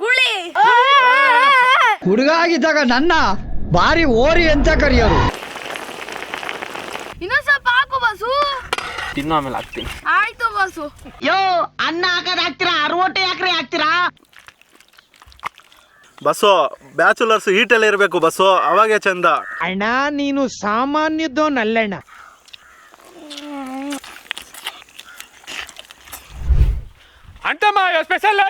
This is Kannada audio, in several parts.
ಗುಳಿ. ಹುಡುಗ ಆಗಿದ್ದಾಗ ನನ್ನ ಬಾರಿ ಓರಿ ಅಂತ ಕರೆಯೋರು. ಇನ್ನೊಂದ್ ಸ್ವಲ್ಪ ಹಾಕು ಬಾಸು. ತಿನ್ನು ಆಮೇಲೆ ಹಾಕ್ತೀನಿ. ಆಯ್ತು ಬಾಸು. ಯೋ ಅನ್ನ ಹಾಕದ್ ಹಾಕ್ತೀರಾ, ಅರವಟ್ಟೆ ಯಾಕ್ರಿ ಹಾಕ್ತೀರಾ? ಬಸ್ಸು ಬ್ಯಾಚುಲರ್ಸ್ ಹೀಟಲ್ಲಿ ಇರಬೇಕು ಬಸ್ಸು, ಅವಾಗೆ ಚಂದ. ಅಣ್ಣ ನೀನು ಸಾಮಾನ್ಯದೋನಲ್ಲಣ್ಣ. ಅಂತಮ್ಮ ಸ್ಪೆಷಲ್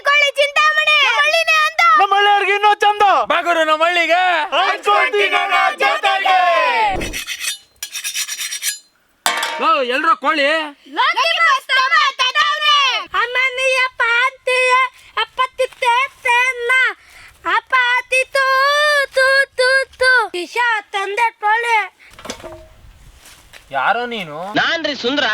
ಕೋಳಿ ಚಿಂತಾಮಣಿ ಹಳ್ಳಿನೇ ಅಂತ. ನಮ್ಮ ಹಳ್ಳಿಯವ್ರಿಗೆ ಇನ್ನೂ ಚಂದ. ಬಾಗುರು ನಮ್ಮ ಹಳ್ಳಿಗೆ ಎಲ್ರೋ ಕೋಳಿ ಅಮ್ಮನಿಯ ಪಾತಿಯ ಅಪ್ಪತ್ತಿತ್ತೇನ ಅಪಾತಿ ತೂ ತೂ ತೂ ತೂ ಇಶಾ ತಂದೆ ಕೋಳಿ. ಯಾರೋ ನೀನು? ನಾನ್ರಿ ಸುಂದ್ರ.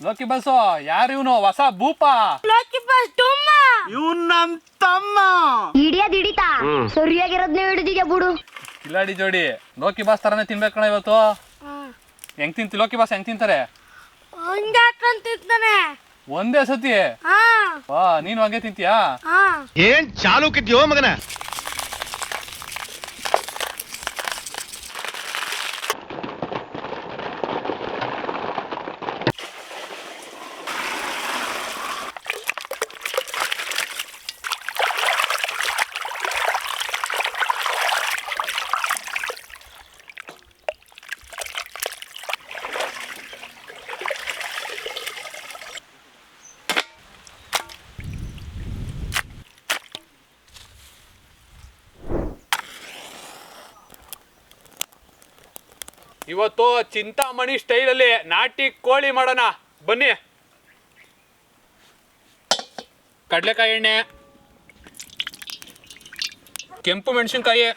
ಲೋಕಿ ಬಸ್ಸು ಯಾರು ಇವನು? ಹೊಸ ಭೂಪ. ಲೋಕಿ ಬಸ್ ತುಮ್ಮ ಇವನ್ ನನ್ ತಮ್ಮ. ಹಿಡಿಯೋದಿಡಿತಾ ಸರಿಯಾಗಿರೋದ್ನೇ ಹಿಡಿದಿದ್ಯಾ ಬಿಡು. ಕಿಲಾಡಿ ಜೋಡಿ. ಲೋಕಿ ಬಾಸ್ ತರನೇ ತಿನ್ಬೇಕಣ ಇವತ್ತು. ಹೆಂಗ್ ತಿಂತಿ ಲೋಕಿ ಬಾಸ್? ಹೆಂಗ್ ತಿಂತಾರೆ? ಹಂಗಾಕಂತಿದ್ದಾನೆ ಒಂದೇ ಸತಿ. ಹಾ ವಾ ನೀನು ಹಂಗೆ ತಿಂತೀಯಾ? ಹಾ ಏನ್ ಚಾಲೂಕಿದ್ಯೋ ಮಗನ? ಇವತ್ತು ಚಿಂತಾಮಣಿ ಸ್ಟೈಲಲ್ಲಿ ನಾಟಿ ಕೋಳಿ ಮಾಡೋಣ ಬನ್ನಿ. ಕಡಲೆಕಾಯಿ ಎಣ್ಣೆ, ಕೆಂಪು ಮೆಣಸಿನ್ಕಾಯಿ,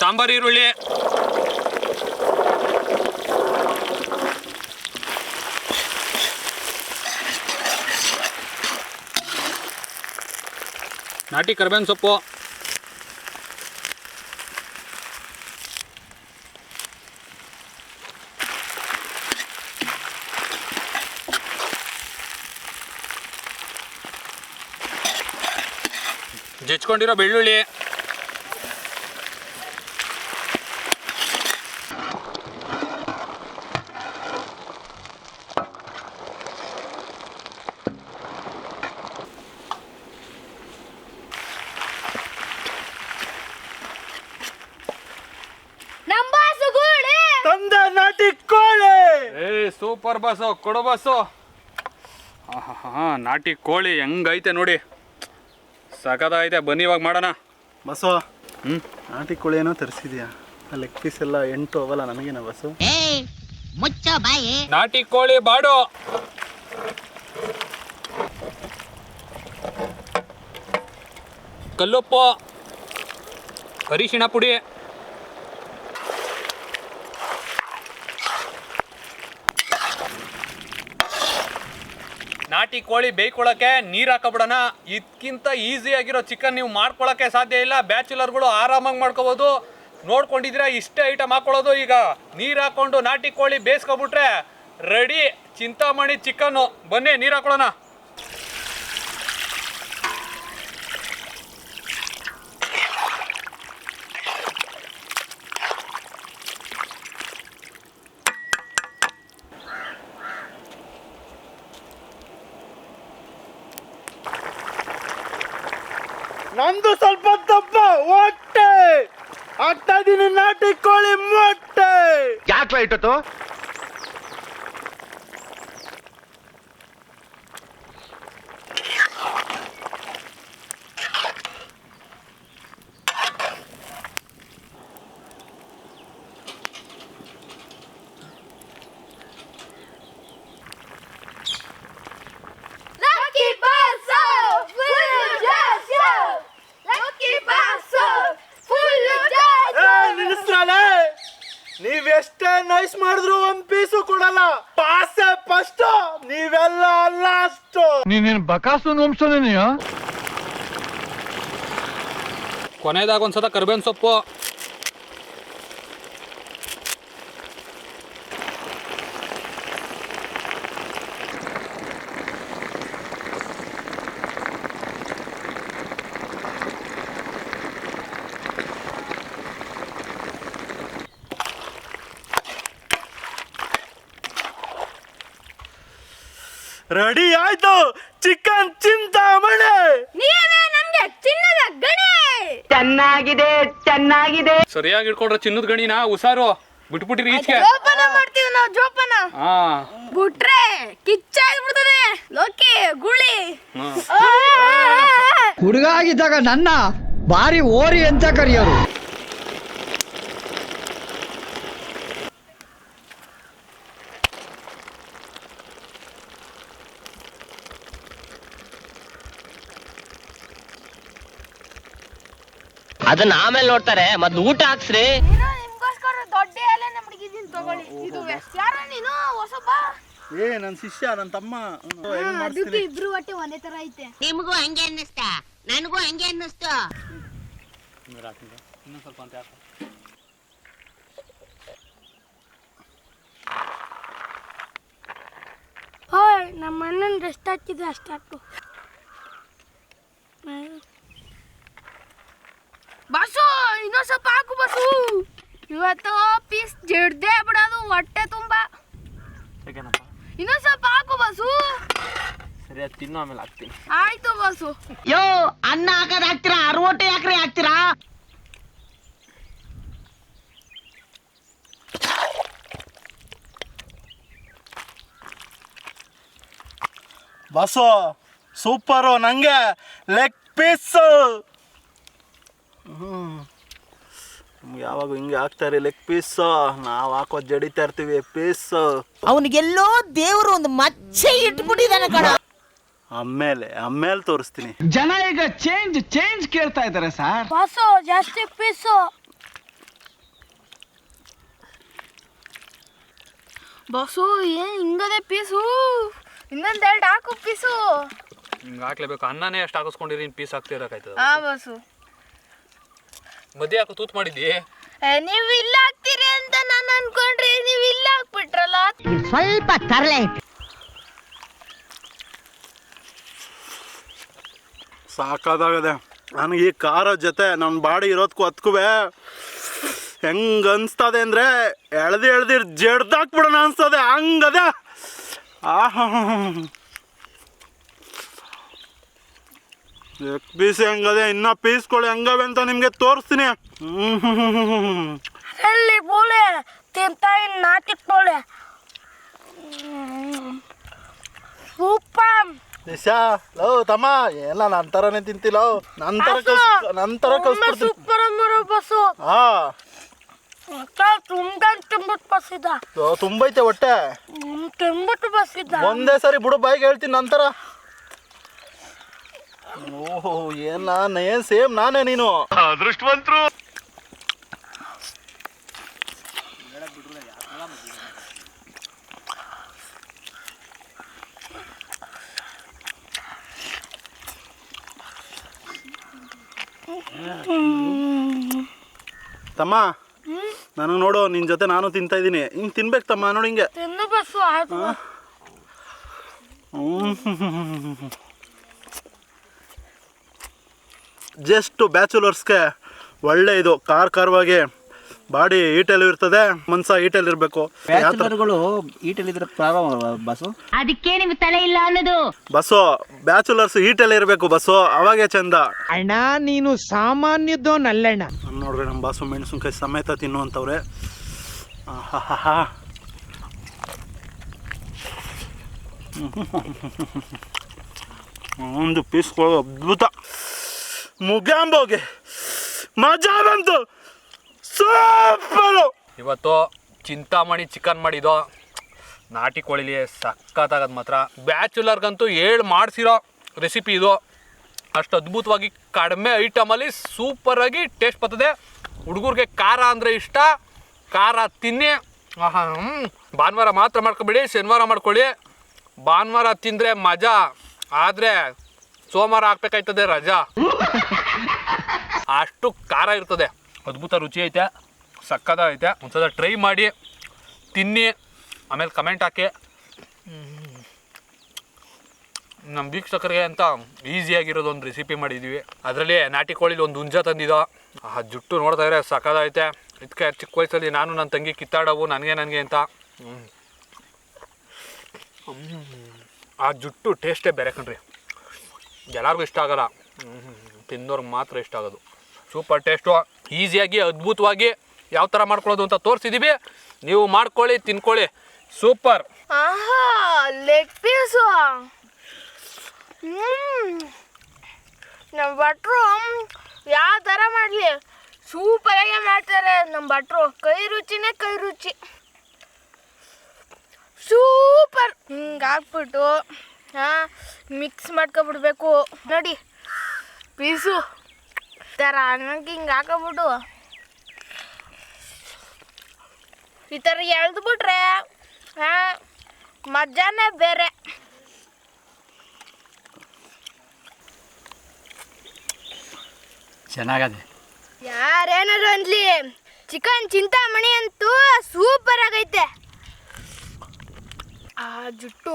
ಸಾಂಬಾರು ಈರುಳ್ಳಿ, ನಾಟಿ ಕರಿಬೇವಿನ ಸೊಪ್ಪು, ಜಜ್ಕೊಂಡಿರೋ ಬೆಳ್ಳುಳ್ಳಿ, ತಂದ ನಾಟಿ ಕೋಳಿ. ಸೂಪರ್ ಬಸ್ಸು, ಕೊಡು ಬಸ್ಸು. ಹಾ ನಾಟಿ ಕೋಳಿ ಹೆಂಗೈತೆ ನೋಡಿ, ಸಖತ್ತಾಗೈತೆ. ಬನ್ನಿ ಇವಾಗ ಮಾಡೋಣ. ಬಸ್ಸು ನಾಟಿ ಕೋಳಿ ಏನೋ ತರಿಸಿದ್ಯಾ? ಲೆಗ್ ಪೀಸ್ ಎಲ್ಲ 8 ಅವಲ್ಲ ನನಗೇನ ಬಸ್ಸು? ಮುಚ್ಚ ಬಾಯಿ. ನಾಟಿ ಕೋಳಿ ಬಾಡು. ಕಲ್ಲುಪ್ಪು, ಅರಿಶಿಣ ಪುಡಿ, ನಾಟಿ ಕೋಳಿ ಬೇಯ್ಕೊಳ್ಳೋಕ್ಕೆ ನೀರು ಹಾಕೋಬಿಡೋಣ. ಇದಕ್ಕಿಂತ ಈಸಿಯಾಗಿರೋ ಚಿಕನ್ ನೀವು ಮಾಡ್ಕೊಳ್ಳೋಕ್ಕೆ ಸಾಧ್ಯ ಇಲ್ಲ. ಬ್ಯಾಚುಲರ್ಗಳು ಆರಾಮಾಗಿ ಮಾಡ್ಕೋಬೋದು. ನೋಡ್ಕೊಂಡಿದ್ದೀರಾ, ಇಷ್ಟೇ ಐಟಮ್ ಹಾಕೊಳ್ಳೋದು. ಈಗ ನೀರು ಹಾಕ್ಕೊಂಡು ನಾಟಿ ಕೋಳಿ ಬೇಯಿಸ್ಕೊಬಿಟ್ರೆ ರೆಡಿ ಚಿಂತಾಮಣಿ ಚಿಕನ್ನು. ಬನ್ನಿ ನೀರು ಹಾಕೊಳ್ಳೋಣ. ನಂದು ಸ್ವಲ್ಪ ದಪ್ಪ ಹೊಟ್ಟೆ ಆಗ್ತಾ ಇದೀನಿ ನಾಟಿ ಕೋಳಿ ಮೊಟ್ಟೆ. ಯಾಕೆ ಇಟ್ಟತ್ತು Lucky Basso, full jazz. Lucky Basso, full jazz. ನಿಲ್ಲಿಸ್ರಲೇ, ನೀವೆಷ್ಟೇ ನೈಸ್ ಮಾಡಿದ್ರು ಒಂದ್ ಪೀಸು ಕೊಡಲ್ಲ. ಪಾಸೆ ಫಸ್ಟ್, ನೀವೆಲ್ಲ ಲಾಸ್ಟ್. ನೀನೇನು ಬಕಾಸು ವಂಶನೇನೆಯೋ? ಕೊನೆಯದಾಗ ಒಂದ್ಸತ ಕರ್ಬೇವಿನ ಸೊಪ್ಪು. ರೆಡಿ ಆಯ್ತು ಚಿಕನ್ ಚಿಂತಾಮಣಿ. ನೀವೇ ನಮ್ಗೆ ಚಿನ್ನದ ಗಣಿ. ಚೆನ್ನಾಗಿದೆ ಸರಿಯಾಗಿ ಇಟ್ಕೊಂಡ್ರೆ ಚಿನ್ನದ ಗಣಿನ ಹುಷಾರು. ಬಿಟ್ಬಿಟ್ಟಿರಿ ಈಚೆಗೆ. ಜೋಪಾನ ಮಾಡ್ತೀವಿ ನಾವು, ಜೋಪಾನ ಹಾ ಬಿಟ್ರೆ ಕಿಚ್ಚಾಗ್ಬಿಡ್ತದೆ. ಲೋಕಿ ಗುಳಿ. ಹುಡುಗ ಆಗಿದ್ದಾಗ ನನ್ನ ಭಾರಿ ಓರಿ ಅಂತ ಕರೆಯೋರು. ಅದನ್ನ ಆಮೇಲೆ ನೋಡ್ತಾರೆ, ಮೊದ್ಲು ಊಟ ಹಾಕ್ಸ್ರಿ. ನಿಮ್ಗೋಸ್ಕರ ದೊಡ್ಡ ಎಲೆ ನಮ್ಗಿದೀನಿ ತಗೊಳ್ಳಿ. ಇದು ಯಾರ ನೀನು ಹೊಸಬ? ನನ್ ಶಿಷ್ಯ, ನನ್ ತಮ್ಮ. ಅದಕ್ಕೆ ಇಬ್ರು ಹೊಟ್ಟೆ ಒಂದೇ ತರ ಐತೆ. ನಿಮಗೂ ಹಂಗೆ ಅನ್ನಿಸ್ತಾ, ನನಗೂ ಹಂಗೆ ಅನ್ನಿಸ್ತು. ಇನ್ನೊಂದ್ ಸ್ವಲ್ಪ ಅಂತ ಯಾಕೆ? ಹೋಯ್ ನಮ್ಮ ಅಣ್ಣನ ಎಷ್ಟು ಹಾಕಿದ್ರೆ ಅಷ್ಟು ಹಾಕು. ಬಸ್ಸು ಇನ್ನೊಂದ್ ಸ್ವಲ್ಪ ಹಾಕು ಬಸ್ಸು. ಇವತ್ತು ಪೀಸ್ ಜಡ್ದೆ ಬಿಡೋದು ಹೊಟ್ಟೆ ತುಂಬ. ಇನ್ನೊಂದ್ ಸ್ವಲ್ಪ ಹಾಕು ಬಸ್ಸು. ಸರಿ, ಅದು ತಿನ್ನು, ಆಮೇಲೆ ಹಾಕ್ತೀನಿ. ಆಯ್ತು ಬಸ್ಸು. ಯೋ, ಅನ್ನ ಹಾಕದ್ ಹಾಕ್ತಿರಾ, ಅರವಟ್ಟೆ ಯಾಕ್ರಿ ಹಾಕ್ತಿರಾ? ಬಸ್ಸು ಸೂಪರು, ನಂಗೆ ಲೆಗ್ ಪೀಸ್. ನಮ್ಗೆ ಯಾವಾಗ ಹಿಂಗೆ ಹಾಕ್ತಾರೆ ಲೆಗ್ ಪೀಸ್. ನಾವು ಹಾಕೋದು ಜಡಿತಾ ಇರ್ತೀವಿ ಪೀಸ್. ಅವನಿಗೆಲ್ಲೋ ದೇವರು ಒಂದು ಮಚ್ಚೆ ಇಟ್ಬಿಟ್ಟಿದ್ದಾನೆ ಕಣ. ಆಮೇಲೆ ತೋರಿಸ್ತೀನಿ. ಜನ ಈಗ ಚೇಂಜ್ ಕೇಳ್ತಾ ಇದ್ದಾರೆ ಸರ್. ಬಸ್ಸು ಜಾಸ್ತಿ ಪೀಸು. ಬಸ್ಸು ಏನ್ ಹಿಂಗದೆ ಪೀಸು? ಇನ್ನೊಂದೆರಡು ಹಾಕು ಪೀಸು. ಹಿಂಗೆ ಹಾಕ್ಲೇಬೇಕು. ಅನ್ನನೇ ಎಷ್ಟು ಹಾಕಿಸ್ಕೊಂಡಿರಿ, ಪೀಸ್ ಹಾಕ್ತಾ ಇರೋಕ್ಕಾಯ್ತದ? ಹಾ ಬಸ್ಸು. ಮಧ್ಯೆ ಹಾಕಿ ತೂತ್ ಮಾಡಿದ್ದಿ. ನೀವು ಇಲ್ಲ ಹಾಕ್ತೀರಿ ಅಂತ ನಾನು ಅನ್ಕೊಂಡ್ರಿ, ನೀವು ಇಲ್ಲ ಹಾಕ್ಬಿಟ್ರಲ್ಲ. ಸ್ವಲ್ಪ ತರಲೆ. ಸಾಕಾದಾಗದೆ ನನಗೆ ಈ ಖಾರ ಜೊತೆ ನನ್ನ ಬಾಡಿ ಇರೋದಕ್ಕೂ ಹತ್ಕುವೆ ಹೆಂಗೆ ಅನಿಸ್ತದೆ ಅಂದರೆ ಎಳ್ದು ಜಡ್ದಾಕ್ಬಿಡೋಣ ಅನಿಸ್ತದೆ. ಹಂಗದೆ ಪೀಸ್ ಹೆಂಗದೆ, ಇನ್ನ ಪೀಸ್ಗಳು ಹೆಂಗವೆ ಅಂತ ನಿಮಗೆ ತೋರಿಸ್ತೀನಿ. ಅಲ್ಲಿ ಬೋಳೆ ತಿಂತಾ ನಾಟಿ ಬೋಳೆ ಸೂಪರ್. ನಿಶಾ ಲವ್ ತಮ್ಮ ಎಲ್ಲ ನನ್ನ ಥರನೇ ತಿಂತಿಲ್ಲ, ನನ್ನ ಥರ ಕಲ್ಸ್ಬಿಡ್ತೀನಿ. Super ಮರೋ bus. ಹಾ ತುಂಬಿಟ್ಟು ಬಸ್ಸಿದ್ದ. ತುಂಬೈತೆ ಹೊಟ್ಟೆ. ತುಂಬಿಟ್ಟು ಬಸ್ಸಿದ್ದ. ಒಂದೇ ಸರಿ ಬಿಡು ಬಾಯಿಗೆ ಹೇಳ್ತೀನಿ ನಂತರ. ಓಹೋ ಏನ್ ಸೇಮ್ ನಾನೇ ನೀನು. ಅದೃಷ್ಟವಂತರು. ತಮ್ಮ ನನಗೆ ನೋಡು, ನಿನ್ನ ಜೊತೆ ನಾನು ತಿಂತಾ ಇದ್ದೀನಿ. ಹಿಂಗೆ ತಿನ್ಬೇಕು ತಮ್ಮ, ನೋಡಿ ಹಿಂಗೆ. ತಿನ್ನು ಬಸ್ಸು ಆಯ್ತು. ಜಸ್ಟ್ ಬ್ಯಾಚುಲರ್ಸ್ಗೆ ಒಳ್ಳೆ ಇದು ಖಾರವಾಗಿ ಬಾಡಿ ಈಟಲ್ಲಿ ಇರ್ತದೆ, ಮನ್ಸ ಈಟಲ್ಲಿ ಇರಬೇಕು. ಬ್ಯಾಚುಲರ್ಗಳು ಈಟಲ್ಲಿದ್ರೆ ಪ್ರಾಬ್ಲಮ್ ಬಸ್ಸು. ಅದಕ್ಕೆ ನಿಮ್ಗೆ ತಲೆ ಇಲ್ಲ ಅನ್ನೋದು. ಬಸ್ಸು ಬ್ಯಾಚುಲರ್ಸ್ ಈಟಲ್ಲಿ ಇರಬೇಕು ಬಸ್ಸು, ಅವಾಗೇ ಚಂದ. ಅಣ್ಣ ನೀನು ಸಾಮಾನ್ಯದೋನಲ್ಲಣ್ಣ. ನೋಡ್ರಿ ನಮ್ಮ ಬಾಸು ಮೆಣಸಿನ್ಕಾಯಿ ಸಮೇತ ತಿನ್ನುವಂಥವ್ರೆ. ಆಹಾ, ಒಂದು ಪೀಸ್ಗಳು ಅದ್ಭುತ. ಮುಗಾಂಬೋಗೆ ಮಜಾ ಬಂತು, ಸೂಪರು. ಇವತ್ತು ಚಿಂತಾಮಣಿ ಚಿಕನ್ ಮಾಡಿದ್ದು, ನಾಟಿ ಕೋಳಿಲಿ ಸಖತ್ತಾಗದು ಮಾತ್ರ. ಬ್ಯಾಚುಲರ್ಗಂತೂ ಮಾಡಿಸಿರೋ ರೆಸಿಪಿ ಇದು. ಅಷ್ಟು ಅದ್ಭುತವಾಗಿ ಕಡಿಮೆ ಐಟಮಲ್ಲಿ ಸೂಪರಾಗಿ ಟೇಸ್ಟ್ ಬರ್ತದೆ. ಹುಡುಗರಿಗೆ ಖಾರ ಅಂದರೆ ಇಷ್ಟ, ಖಾರ ತಿನ್ನಿ. ಭಾನುವಾರ ಮಾತ್ರ ಮಾಡ್ಕೊಬೇಡಿ, ಶನಿವಾರ ಮಾಡ್ಕೊಳ್ಳಿ. ಭಾನುವಾರ ತಿಂದರೆ ಮಜಾ, ಆದರೆ ಸೋಮವಾರ ಹಾಕ್ಬೇಕಾಯ್ತದೆ ರಜಾ. ಅಷ್ಟು ಖಾರ ಇರ್ತದೆ, ಅದ್ಭುತ ರುಚಿ ಐತೆ, ಸಕ್ಕತ್ತಾಗೈತೆ. ಒಂದ್ಸಲ ಟ್ರೈ ಮಾಡಿ ತಿನ್ನಿ, ಆಮೇಲೆ ಕಮೆಂಟ್ ಹಾಕಿ. ನಮ್ಮ ವೀಕ್ಷಕರಿಗೆ ಅಂತ ಈಸಿಯಾಗಿರೋದು ಒಂದು ರೆಸಿಪಿ ಮಾಡಿದ್ದೀವಿ. ಅದರಲ್ಲಿ ನಾಟಿ ಕೋಳಿಲಿ ಒಂದು ಹುಂಜ ತಂದಿದ್ದೋ, ಆ ಜುಟ್ಟು ನೋಡ್ತಾ ಇದ್ರೆ ಸಕ್ಕತ್ತಾಗೈತೆ. ಇದಕ್ಕೆ ಚಿಕ್ಕ ವಯಸ್ಸಲ್ಲಿ ನಾನು ನನ್ನ ತಂಗಿ ಕಿತ್ತಾಡವು ನನಗೆ ಅಂತ. ಆ ಜುಟ್ಟು ಟೇಸ್ಟೇ ಬೇರೆ ಕಣ್ರಿ, ಎಲ್ಲರಿಗೂ ಇಷ್ಟ ಆಗಲ್ಲ, ತಿನ್ನೋರ್ಗೆ ಮಾತ್ರ ಇಷ್ಟ ಆಗೋದು. ಸೂಪರ್ ಟೇಸ್ಟು, ಈಸಿಯಾಗಿ ಅದ್ಭುತವಾಗಿ ಯಾವ ಥರ ಮಾಡ್ಕೊಳ್ಳೋದು ಅಂತ ತೋರಿಸಿದ್ದೀವಿ. ನೀವು ಮಾಡ್ಕೊಳ್ಳಿ, ತಿನ್ಕೊಳ್ಳಿ, ಸೂಪರ್. ಆಹಾ, ಲೆಗ್ ಪೀಸು. ನಮ್ಮ ಭಟ್ರು ಯಾವ ಥರ ಮಾಡಲಿ ಸೂಪರಾಗೆ ಮಾಡ್ತಾರೆ ನಮ್ಮ ಭಟ್ರು. ಕೈ ರುಚಿನೇ ಕೈ ರುಚಿ, ಸೂಪರ್. ಹಿಂಗೆ ಹಾಕ್ಬಿಟ್ಟು ಮಿಕ್ಸ್ ಮಾಡ್ಕೊಬಿಡ್ಬೇಕು ನೋಡಿ. ಪೀಸು ಥರ ಅನ್ನಕ್ಕೆ ಹಿಂಗೆ ಹಾಕೋಬಿಟ್ಟು ಈ ಥರ ಎಳ್ದುಬಿಟ್ರೆ ಮಜಾನೇ ಬೇರೆ. ಚೆನ್ನಾಗದೆ. ಯಾರೇನಾದ್ರು ಅನ್ಲಿ, ಚಿಕನ್ ಚಿಂತಾಮಣಿ ಅಂತೂ ಸೂಪರ್ ಆಗೈತೆ. ಆ ಜುಟ್ಟು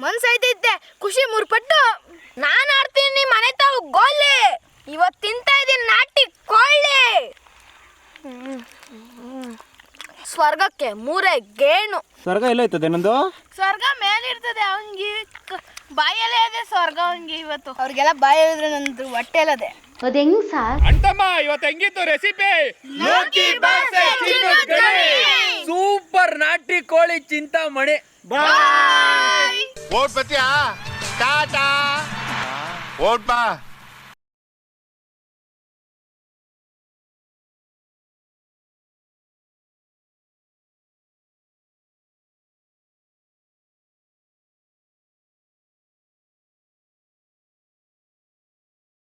ಮನ್ಸೈತೈತೆ, ಖುಷಿ ಮೂರ್ಪಟ್ಟು. ನಾನು ಆಡ್ತೀನಿ ಮನೆ ತಾವು ಗೋಲಿ, ಇವತ್ತು ತಿಂತಾ ಇದ್ದೀನಿ ನಾಟಿ ಕೊಳ್ಳಿ. ಸ್ವರ್ಗಕ್ಕೆ ಮೂರೇ ಗೇಣು. ಸ್ವರ್ಗ ಎಲ್ಲೈತದೆ ನಂದು? ಸ್ವರ್ಗ ಮೇಲಿರ್ತದೆ, ಅವನಿಗೆ ಬಾಯಲ್ಲೇ ಇದೆ ಸ್ವರ್ಗ ಅವನಿಗೆ. ಇವತ್ತು ಅವ್ರಿಗೆಲ್ಲ ಬಾಯ ಹೇಳಿದ್ರೆ ನಂದು ಹೊಟ್ಟೆಲ್ಲದೆ. ಅದ್ ಹೆಂಗ್ ಸಾರ್? ಅಂತಮ್ಮ ಇವತ್ತು ಹೆಂಗಿತ್ತು ರೆಸಿಪಿ? ಸೂಪರ್ ನಾಟಿ ಕೋಳಿ ಚಿಂತಾಮಣಿ. ಓಟ್ ಬತ್ತೀಯಾ? ಟಾಟಾ. ಓಟ್ ಬಾ.